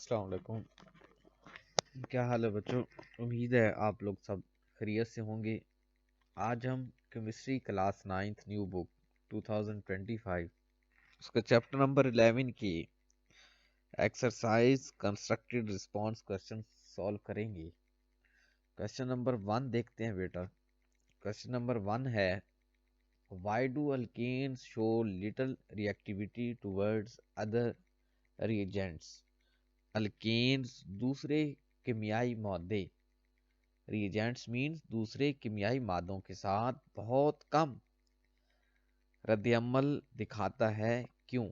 अस्सलाम वालेकुम। क्या हाल है बच्चों? उम्मीद है आप लोग सब खैरियत से होंगे। आज हम chemistry class 9th new book 2025 उसका चैप्टर नंबर 11 की exercise constructed response question solve करेंगे। क्वेश्चन नंबर 1 देखते हैं बेटा। क्वेश्चन नंबर 1 है, why do alkanes show little reactivity towards other reagents? Alkanes दूसरे केमियाई मादे, रिएजेंट्स मीन्स दूसरे केमियाई मादों के साथ बहुत कम रद्दअमल दिखाता है, क्यों?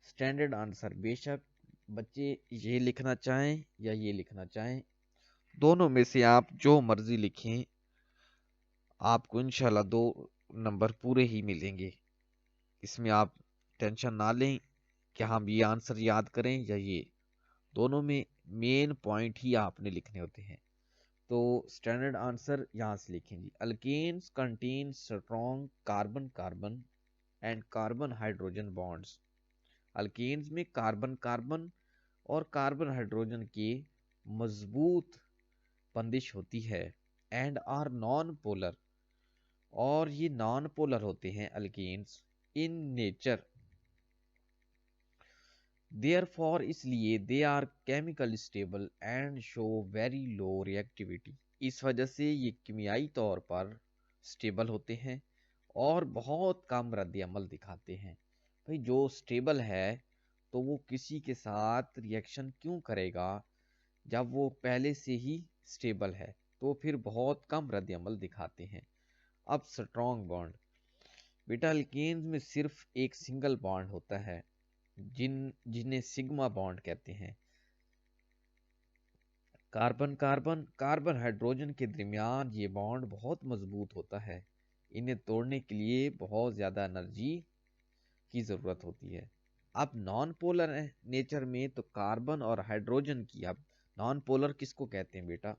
स्टैंडर्ड आंसर, बेशक बच्चे ये लिखना चाहें या ये लिखना चाहें, दोनों में से आप जो मर्जी लिखें, आपको इंशाल्लाह 2 नंबर पूरे ही मिलेंगे। इसमें आप टेंशन ना लें कि हम ये आंसर याद करें या ये, दोनों में मेन पॉइंट ही आपने लिखने होते हैं। तो स्टैंडर्ड आंसर यहाँ से लिखेंगे, alkanes contain strong carbon carbon and carbon hydrogen bonds. Alkanes में कार्बन कार्बन और कार्बन हाइड्रोजन की मजबूत बंदिश होती है। एंड आर नॉन पोलर, और ये नॉन पोलर होते हैं अल्केन्स इन नेचर। देयरफॉर, इसलिए they are chemical stable and show very low reactivity. इस वजह से ये कीमियाई तौर पर स्टेबल होते हैं और बहुत कम रद्द-ए-अमल दिखाते हैं। भाई जो स्टेबल है तो वो किसी के साथ रिएक्शन क्यों करेगा जब वो पहले से ही स्टेबल है, तो फिर बहुत कम रद्द-ए-अमल दिखाते हैं। अब स्ट्रॉन्ग बॉन्ड, बेटा अल्केन्स में सिर्फ एक सिंगल बॉन्ड होता है जिन्हें सिग्मा बॉन्ड कहते हैं। कार्बन कार्बन कार्बन हाइड्रोजन के दरमियान ये बॉन्ड बहुत मजबूत होता है। इन्हें तोड़ने के लिए बहुत ज़्यादा एनर्जी की ज़रूरत होती है। अब नॉन पोलर नेचर में तो कार्बन और हाइड्रोजन की, अब नॉन पोलर किसको कहते हैं बेटा?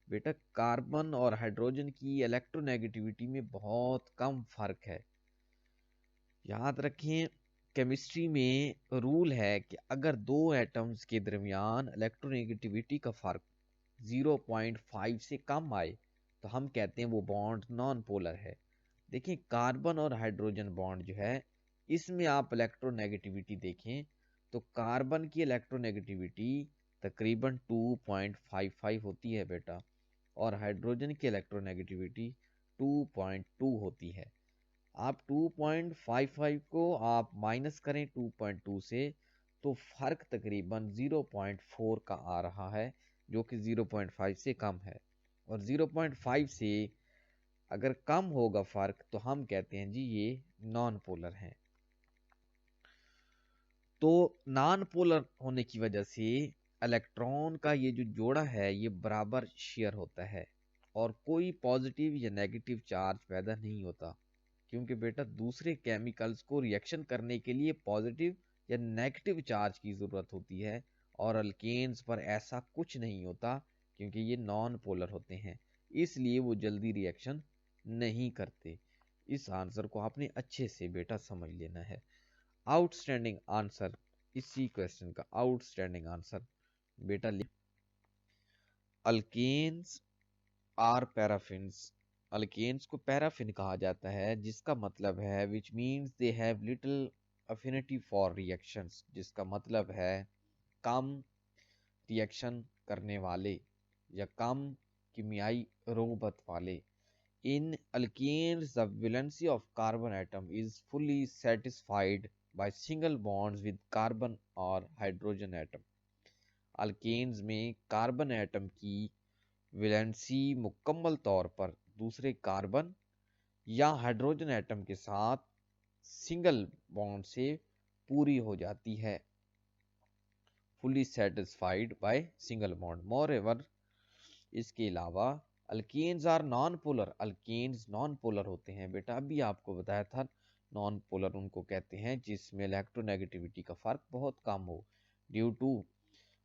बेटा कार्बन और हाइड्रोजन की इलेक्ट्रोनेगेटिविटी में बहुत कम फर्क है। याद रखें, केमिस्ट्री में रूल है कि अगर दो एटम्स के दरमियान इलेक्ट्रोनेगेटिविटी का फर्क 0.5 से कम आए तो हम कहते हैं वो बॉन्ड नॉन पोलर है। देखिए कार्बन और हाइड्रोजन बॉन्ड जो है, इसमें आप इलेक्ट्रोनेगेटिविटी देखें तो कार्बन की इलेक्ट्रोनेगेटिविटी तकरीबन 2.55 होती है बेटा, और हाइड्रोजन की इलेक्ट्रोनेगेटिविटी 2.2 होती है। आप 2.55 को आप माइनस करें 2.2 से, तो फर्क तकरीबन 0.4 का आ रहा है, जो कि 0.5 से कम है। और 0.5 से अगर कम होगा फर्क तो हम कहते हैं जी ये नॉन पोलर है। तो नॉन पोलर होने की वजह से इलेक्ट्रॉन का ये जो जोड़ा है ये बराबर शेयर होता है और कोई पॉजिटिव या नेगेटिव चार्ज पैदा नहीं होता, क्योंकि बेटा दूसरे केमिकल्स को रिएक्शन करने के लिए पॉजिटिव या नेगेटिव चार्ज की ज़रूरत होती है, और अल्केन्स पर ऐसा कुछ नहीं होता क्योंकि ये नॉन पोलर होते हैं, इसलिए वो जल्दी रिएक्शन नहीं करते। इस आंसर को आपने अच्छे से बेटा समझ लेना है। आउटस्टैंडिंग आंसर, इसी क्वेश्चन का आउटस्टैंडिंग आंसर बेटा लिख, अल्केन्स आर पैराफिन्स। अल्केन्स को पैराफिन कहा जाता है, जिसका मतलब है which means they have little affinity for reactions, जिसका मतलब है कम रिएक्शन करने वाले या कम कीमियाई रोबत वाले। In alkanes the valency of carbon atom is fully satisfied by single bonds with carbon और हाइड्रोजन एटम। अल्केन्स में कार्बन एटम की वैलेंसी मुकम्मल तौर पर दूसरे कार्बन या हाइड्रोजन एटम के साथ सिंगल बॉन्ड से पूरी हो जाती है, fully satisfied by single bond. Moreover, इसके अलावा alkanes are non polar, alkanes non polar होते हैं बेटा, अभी आपको बताया था नॉन पोलर उनको कहते हैं जिसमें इलेक्ट्रोनेगेटिविटी का फर्क बहुत कम हो। Due to,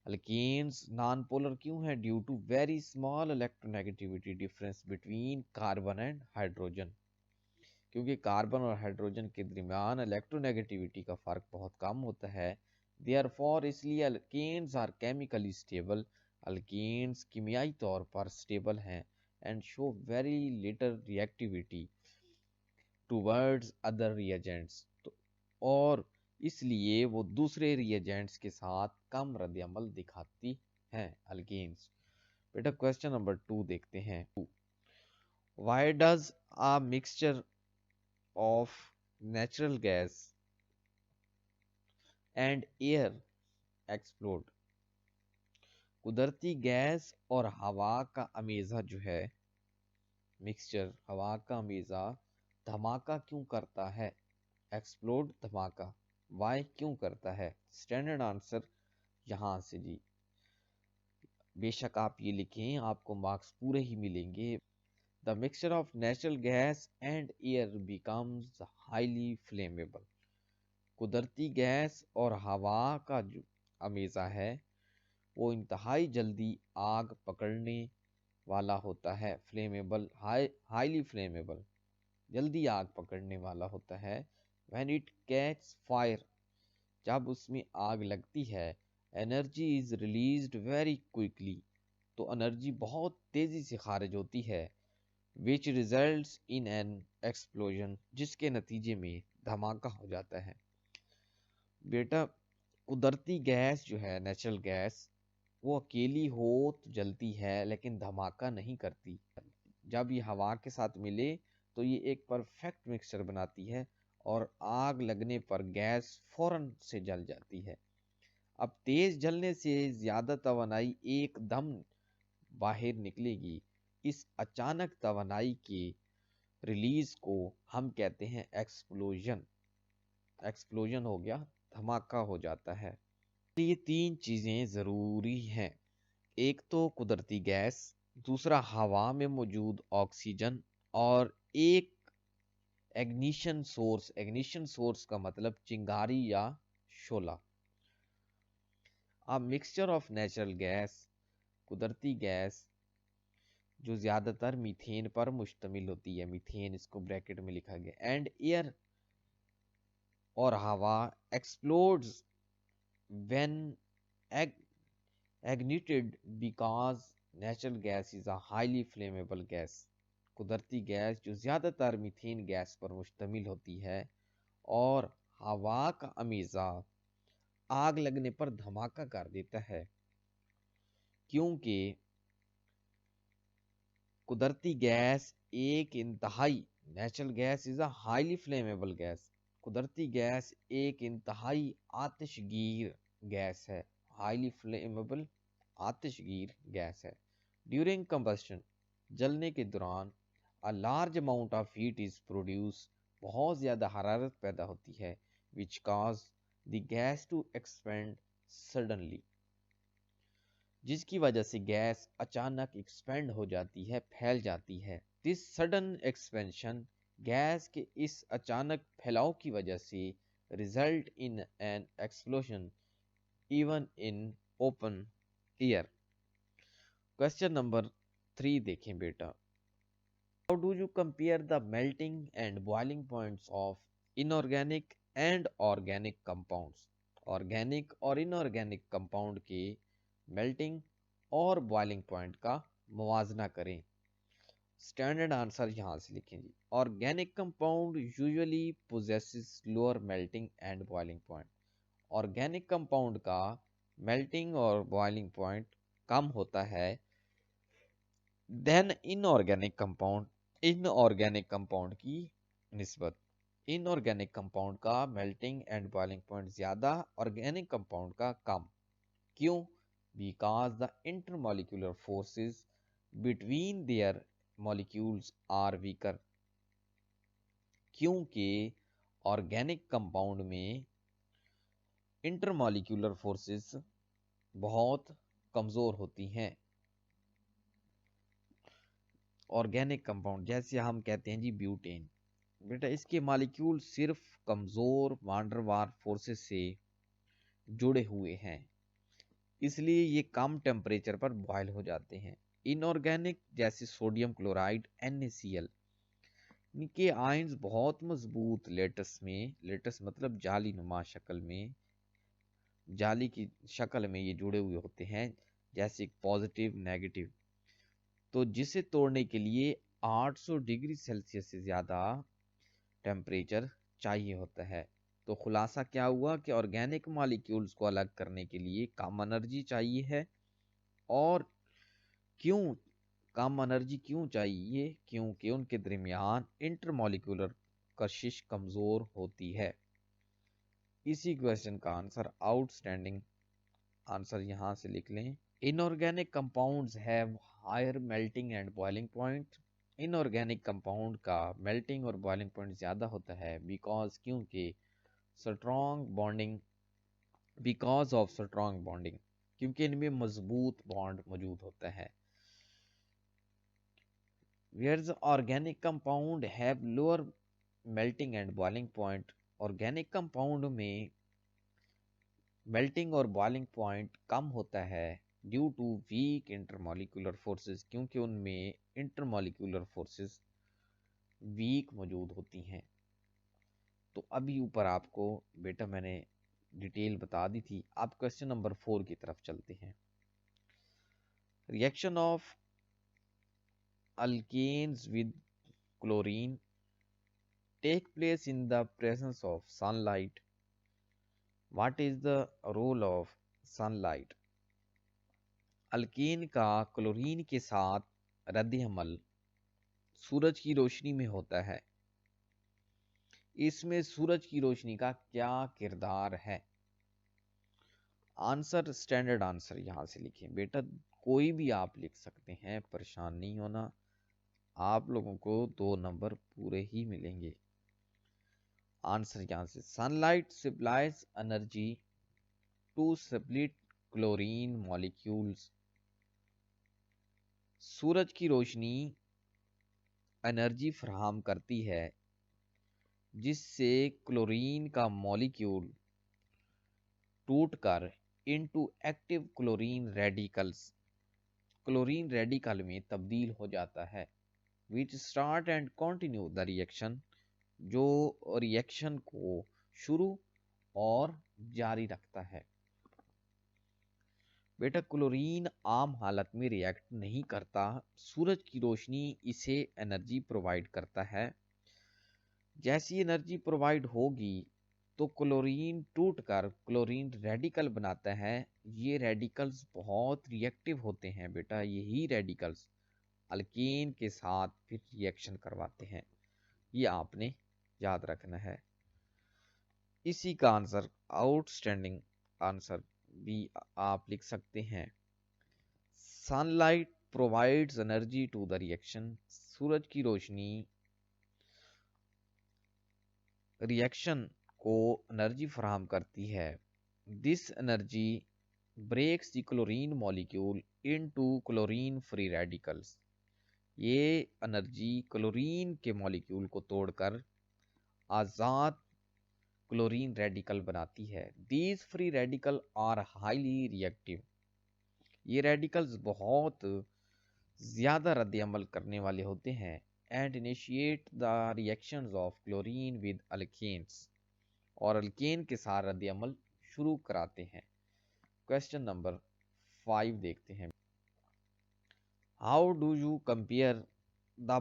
alkanes non polar क्यों है? Due to very small electronegativity difference between carbon and hydrogen. क्योंकि कार्बन और हाइड्रोजन के दरमियान इलेक्ट्रोनेगेटिविटी का फ़र्क बहुत कम होता है। देयरफॉर इसलिए alkanes are chemically stable, alkanes कीमियाई तौर पर स्टेबल हैं and show very little reactivity towards other reagents, और इसलिए वो दूसरे रिएजेंट्स के साथ कम रद्द-ए-अमल दिखाती हैं अल्केन्स। बेटा क्वेश्चन नंबर 2 देखते हैं। Why does a mixture of natural gas and air explode? कुदरती गैस और हवा का अमेज़ा जो है, मिक्सचर हवा का अमेज़ा धमाका क्यों करता है? एक्सप्लोड धमाका, वाई क्यों करता है? स्टैंडर्ड आंसर यहाँ से जी, बेशक आप ये लिखें, आपको मार्क्स पूरे ही मिलेंगे। The mixture of natural gas and air becomes highly flammable. कुदरती गैस और हवा का जो अमेज़ा है वो इंतहाई जल्दी आग पकड़ने वाला होता है। फ्लेमेबल, हाईली फ्लेमेबल, जल्दी आग पकड़ने वाला होता है। व्हेन इट कैच फायर, जब उसमें आग लगती है, energy is released very quickly, तो एनर्जी बहुत तेजी से खारिज होती है। Which results in an explosion, जिसके नतीजे में धमाका हो जाता है। बेटा कुदरती गैस जो है, नेचुरल गैस, वो अकेली हो तो जलती है लेकिन धमाका नहीं करती। जब ये हवा के साथ मिले तो ये एक परफेक्ट मिक्सचर बनाती है और आग लगने पर गैस फौरन से जल जाती है। अब तेज जलने से ज्यादा तवानाई एकदम बाहर निकलेगी। इस अचानक तवानाई के रिलीज को हम कहते हैं एक्सप्लोजन। एक्सप्लोजन हो गया, धमाका हो जाता है। ये 3 चीजें जरूरी हैं। एक तो कुदरती गैस, दूसरा हवा में मौजूद ऑक्सीजन, और एक एग्निशन सोर्स। एग्निशन सोर्स का मतलब चिंगारी या शोला। अब मिक्सचर ऑफ नेचुरल गैस, कुदरती गैस जो ज्यादातर मीथेन पर मुश्तमिल होती है, मीथेन इसको ब्रैकेट में लिखा गया, एंड एयर और हवा explodes when ignited because natural gas is a highly flammable gas। कुदरती गैस जो ज्यादातर मीथेन गैस पर मुश्तमिल होती है, और हवा का अमेज़ा आग लगने पर धमाका कर देता है, क्योंकि कुदरती गैस एक इंतहाई, natural gas is a highly flammable gas, कुदरती गैस एक इंतहाई आतिशगीर गैस है। हाईली फ्लेमेबल, आतिशगीर गैस है। ड्यूरिंग कंबस्शन, जलने के दौरान, a large amount of heat is produce, बहुत ज्यादा हरारत पैदा होती है, which cause the gas to expand suddenly, जिसकी वजह से गैस अचानक एक्सपेंड हो जाती है, फैल जाती है। दिस सडन एक्सपेंशन, गैस के इस अचानक फैलाव की वजह से, result in an explosion even in open air. Question number 3 देखें बेटा। How do you compare the melting and boiling points of inorganic and organic compounds? Organic और इनऑर्गेनिक कंपाउंड के मेल्टिंग और बॉइलिंग पॉइंट का मुवाजना करें। स्टैंडर्ड आंसर यहाँ से लिखें जी। Organic compound usually possesses lower melting and boiling point. Organic compound का मेल्टिंग और बॉइलिंग पॉइंट कम होता है than inorganic compound, inorganic compound की निस्बत। इनऑर्गेनिक कंपाउंड का मेल्टिंग एंड बॉइलिंग पॉइंट ज्यादा, ऑर्गेनिक कंपाउंड का कम। क्यों? Because the intermolecular forces between their molecules are weaker. क्योंकि ऑर्गेनिक कंपाउंड में इंटरमॉलिक्यूलर फोर्सेस बहुत कमजोर होती हैं। ऑर्गेनिक कंपाउंड जैसे हम कहते हैं जी ब्यूटेन, बेटा इसके मॉलिक्यूल सिर्फ कमजोर वान डेर वाल्स फोर्सेस से जुड़े हुए हैं, इसलिए ये कम टेम्परेचर पर बॉयल हो जाते हैं। इनऑर्गेनिक जैसे सोडियम क्लोराइड NaCl, इनके आयन्स बहुत मजबूत लेटस मतलब जाली नुमा शक्ल में, जाली की शक्ल में ये जुड़े हुए होते हैं, जैसे पॉजिटिव नेगेटिव। तो जिसे तोड़ने के लिए 800 डिग्री सेल्सियस से ज़्यादा टेम्परेचर चाहिए होता है। तो खुलासा क्या हुआ कि ऑर्गेनिक मॉलिक्यूल्स को अलग करने के लिए कम एनर्जी चाहिए है। और क्यों कम एनर्जी क्यों चाहिए? क्योंकि उनके दरमियान इंटरमॉलिक्यूलर कशिश कमज़ोर होती है। इसी क्वेश्चन का आंसर आउटस्टैंडिंग आंसर यहाँ से लिख लें। Inorganic compounds have higher melting and boiling point. Inorganic compound का मेल्टिंग और बॉइलिंग पॉइंट ज़्यादा होता है क्योंकि strong bonding because of strong bonding, क्योंकि इनमें मजबूत बॉन्ड मौजूद होता है। Whereas organic compound have lower melting and boiling point। Organic compound में मेल्टिंग और बॉइलिंग पॉइंट कम होता है due to weak intermolecular forces, क्योंकि उनमें इंटरमॉलिक्यूलर फोर्सेस वीक मौजूद होती हैं। तो अभी ऊपर आपको बेटा मैंने डिटेल बता दी थी। आप क्वेश्चन नंबर 4 की तरफ चलते हैं। Reaction of alkanes with chlorine take place in the presence of sunlight। What is the role of sunlight? Alkyne का क्लोरीन के साथ रद्द अमल सूरज की रोशनी में होता है। इसमें सूरज की रोशनी का क्या किरदार है? आंसर स्टैंडर्ड आंसर यहां से लिखें बेटा, कोई भी आप लिख सकते हैं, परेशान नहीं होना। आप लोगों को 2 नंबर पूरे ही मिलेंगे। आंसर यहां से sunlight supplies energy to split chlorine molecules. सूरज की रोशनी एनर्जी फराहम करती है जिससे क्लोरीन का मॉलिक्यूल टूटकर इनटू एक्टिव क्लोरीन रेडिकल में तब्दील हो जाता है। Which start and continue the reaction, जो रिएक्शन को शुरू और जारी रखता है। बेटा क्लोरीन आम हालत में रिएक्ट नहीं करता, सूरज की रोशनी इसे एनर्जी प्रोवाइड करता है। जैसी एनर्जी प्रोवाइड होगी तो क्लोरीन टूटकर क्लोरीन रेडिकल बनाता है। ये रेडिकल्स बहुत रिएक्टिव होते हैं बेटा, यही रेडिकल्स अल्कीन के साथ फिर रिएक्शन करवाते हैं। ये आपने याद रखना है। इसी का आंसर आउटस्टैंडिंग आंसर भी आप लिख सकते हैं। Sunlight provides energy to the reaction. सूरज की रोशनी रिएक्शन को एनर्जी फराहम करती है। This energy breaks the chlorine molecule into chlorine free radicals. ये एनर्जी क्लोरीन के मॉलिक्यूल को तोड़कर आज़ाद क्लोरीन रेडिकल बनाती है। These free radical are highly reactive. ये रेडिकल्स बहुत ज़्यादा रद्द अमल करने वाले होते हैं। And initiate the reactions of chlorine with alkanes, और अल्केन के साथ रद्द अमल शुरू कराते हैं। क्वेश्चन नंबर 5 देखते हैं। How do you compare the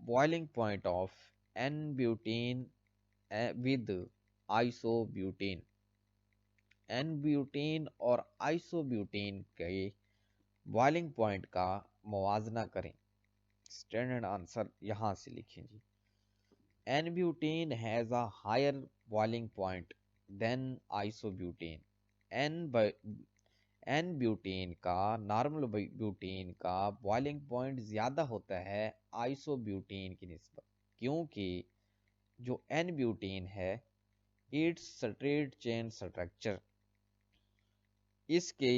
boiling point of n butane with isobutane? N butane और आइसोब्यूटेन के बॉइलिंग पॉइंट का मुवाजना करें। स्टैंडर्ड आंसर यहां से लिखें जी। N butane has a higher boiling point than isobutane. N butane का नॉर्मल ब्यूटेन का बॉइलिंग पॉइंट ज़्यादा होता है आइसोब्यूटेन की निस्बत, क्योंकि जो एन ब्यूटेन है इट्स स्ट्रेट चेन स्ट्रक्चर, इसके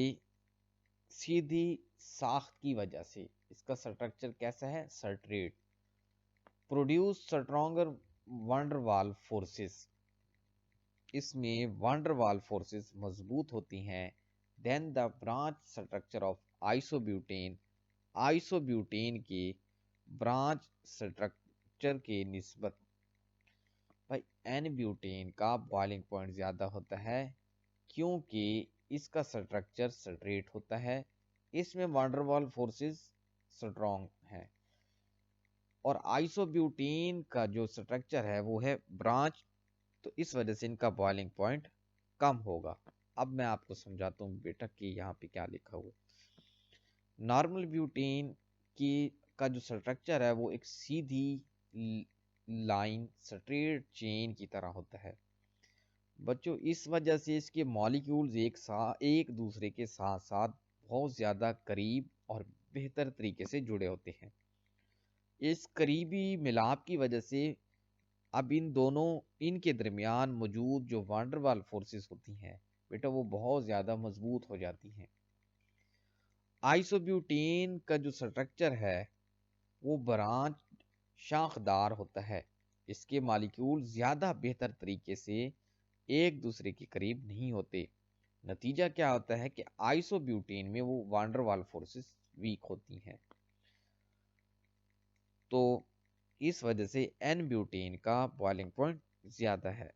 सीधी साख्त की वजह से इसका स्ट्रक्चर कैसा है? Straight. Produce stronger van der Waals forces, इसमें वंडरवाल फोर्सेस मजबूत होती हैं than the branch structure of isobutane. Isobutane की ब्रांच स्ट्रक्चर के निस्बत भाई एन ब्यूटेन का बॉइलिंग पॉइंट ज्यादा होता है, क्योंकि इसका स्ट्रक्चर स्ट्रेट होता है, इसमें वांडरवाल फोर्सेस स्ट्रॉन्ग है, और आइसोब्यूटेन का जो स्ट्रक्चर है वो है ब्रांच, तो इस वजह से इनका बॉइलिंग पॉइंट कम होगा। अब मैं आपको समझाता हूँ बेटा कि यहाँ पे क्या लिखा हुआ है। नॉर्मल ब्यूटेन की का जो स्ट्रक्चर है वो एक सीधी लाइन स्ट्रेट चेन की तरह होता है बच्चों। इस वजह से इसके मॉलिक्यूल्स एक दूसरे के साथ साथ बहुत ज्यादा करीब और बेहतर तरीके से जुड़े होते हैं। इस करीबी मिलाप की वजह से अब इनके दरमियान मौजूद जो वांडरवाल फोर्सेस होती हैं बेटा वो बहुत ज्यादा मजबूत हो जाती हैं। आइसोब्यूटेन का जो स्ट्रक्चर है वो ब्रांच शाखदार होता है, इसके मॉलिक्यूल ज्यादा बेहतर तरीके से एक दूसरे के करीब नहीं होते। नतीजा क्या होता है कि आइसोब्यूटेन में वो वांडरवाल फोर्सेस वीक होती हैं, तो इस वजह से एन ब्यूटेन का बॉइलिंग पॉइंट ज्यादा है।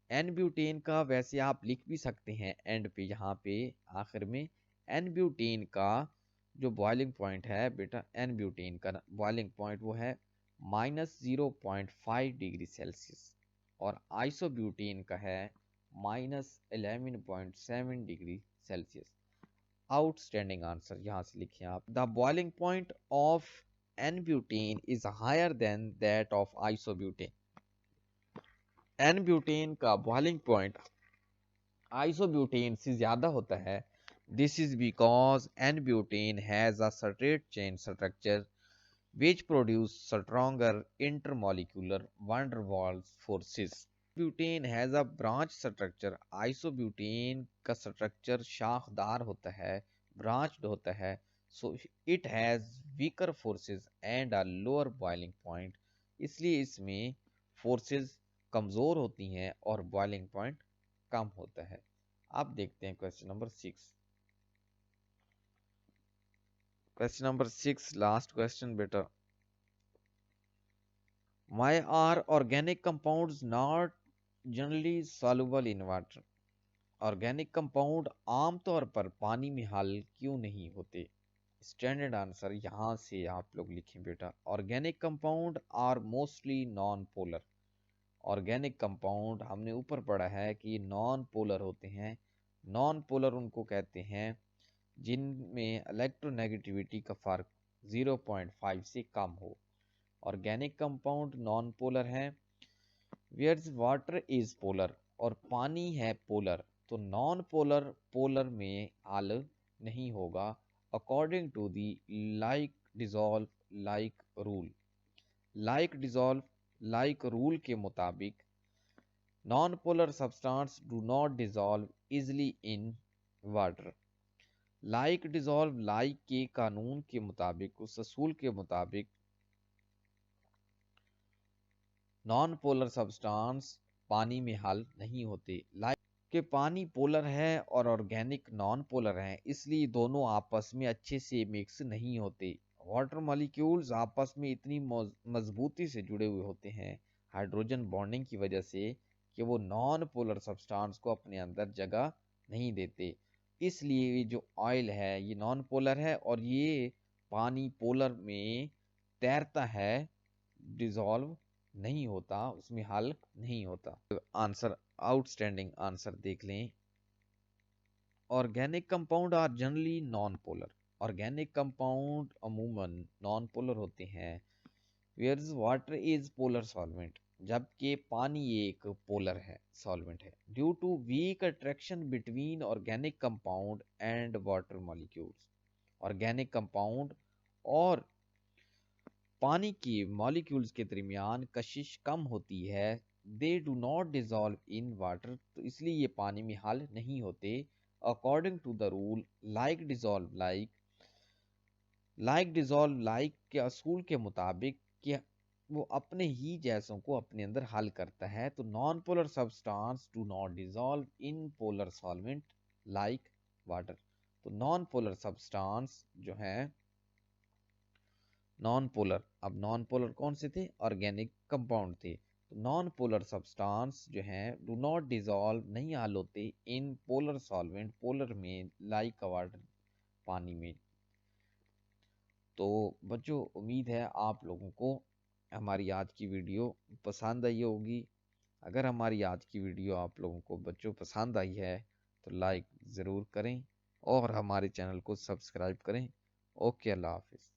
एन ब्यूटेन का वैसे आप लिख भी सकते हैं एंड पे, यहाँ पे आखिर में एन ब्यूटेन का जो बॉइलिंग पॉइंट है बेटा, एन ब्यूटेन का बॉइलिंग पॉइंट वो है -0.5 डिग्री सेल्सियस, और आइसोब्यूटेन का है -11.7 डिग्री सेल्सियस। आउटस्टैंडिंग आंसर यहाँ से लिखिए आप। The boiling point of n butane is higher than that of isobutane. N butane का बॉइलिंग पॉइंट आइसोब्यूटेन से ज्यादा होता है। This is because n butane has a straight chain structure which produce stronger intermolecular van der Waals forces. Butane has a branch structure, isobutane का structure शाखदार होता है, branched होता है, so it has weaker forces and a lower boiling point, इसलिए इसमें forces कमजोर होती हैं और बॉइलिंग पॉइंट कम होता है। अब देखते हैं question number 6। Question number 6 last question बेटा। Why are organic compounds not generally soluble in water? Organic compound आमतौर पर पानी में हल क्यों नहीं होते? स्टैंडर्ड आंसर यहाँ से आप लोग लिखें बेटा। Organic compound are mostly non polar. Organic compound हमने ऊपर पढ़ा है कि नॉन पोलर होते हैं। नॉन पोलर उनको कहते हैं जिनमें इलेक्ट्रोनेगेटिविटी का फर्क 0.5 से कम हो। ऑर्गेनिक कंपाउंड नॉन पोलर है। वेयर वाटर इज पोलर, और पानी है पोलर, तो नॉन पोलर पोलर में हल नहीं होगा। According to the like dissolve like rule, like dissolve like rule के मुताबिक non polar substance do not dissolve easily in water. Like dissolve like के कानून के मुताबिक, उस असूल के मुताबिक नॉन पोलर सब्सटेंस पानी में हल नहीं होते। लाइक के पानी पोलर है और ऑर्गेनिक नॉन पोलर है, इसलिए दोनों आपस में अच्छे से मिक्स नहीं होते। वाटर मॉलिक्यूल्स आपस में इतनी मजबूती से जुड़े हुए होते हैं हाइड्रोजन बॉन्डिंग की वजह से कि वो नॉन पोलर सब्सटेंस को अपने अंदर जगह नहीं देते। इसलिए ये जो ऑयल है ये नॉन पोलर है, और ये पानी पोलर में तैरता है, डिजॉल्व नहीं होता, उसमें हल नहीं होता। आंसर आउटस्टैंडिंग आंसर देख लें। Organic compound are generally non polar. Organic compound अमूमन नॉन पोलर होते हैं। Where water is polar solvent, जबकि पानी एक पोलर है, सॉल्वेंट है। Due to weak attraction between organic compound and water molecules. Organic compound और पानी की मॉलिक्यूल्स के दरमियान कशिश कम होती है। They do not dissolve in water, तो इसलिए ये पानी में हल नहीं होते। According to the rule like dissolve like, like dissolve like के असूल के मुताबिक कि वो अपने ही जैसों को अपने अंदर हल करता है, तो non polar substance do not dissolve in polar solvent like water. तो नॉन पोलर सब्सटेंस जो है नॉन पोलर, अब नॉन पोलर कौन से थे? ऑर्गेनिक कंपाउंड थे। नॉन पोलर सब्सटेंस जो है डू नॉट डिजॉल्व, नहीं हल होते इन पोलर सॉल्वेंट, पोलर में, लाइक वाटर, पानी में। तो बच्चों उम्मीद है आप लोगों को हमारी आज की वीडियो पसंद आई होगी। अगर हमारी आज की वीडियो आप लोगों को बच्चों पसंद आई है तो लाइक ज़रूर करें और हमारे चैनल को सब्सक्राइब करें। ओके, अल्लाह हाफिज़।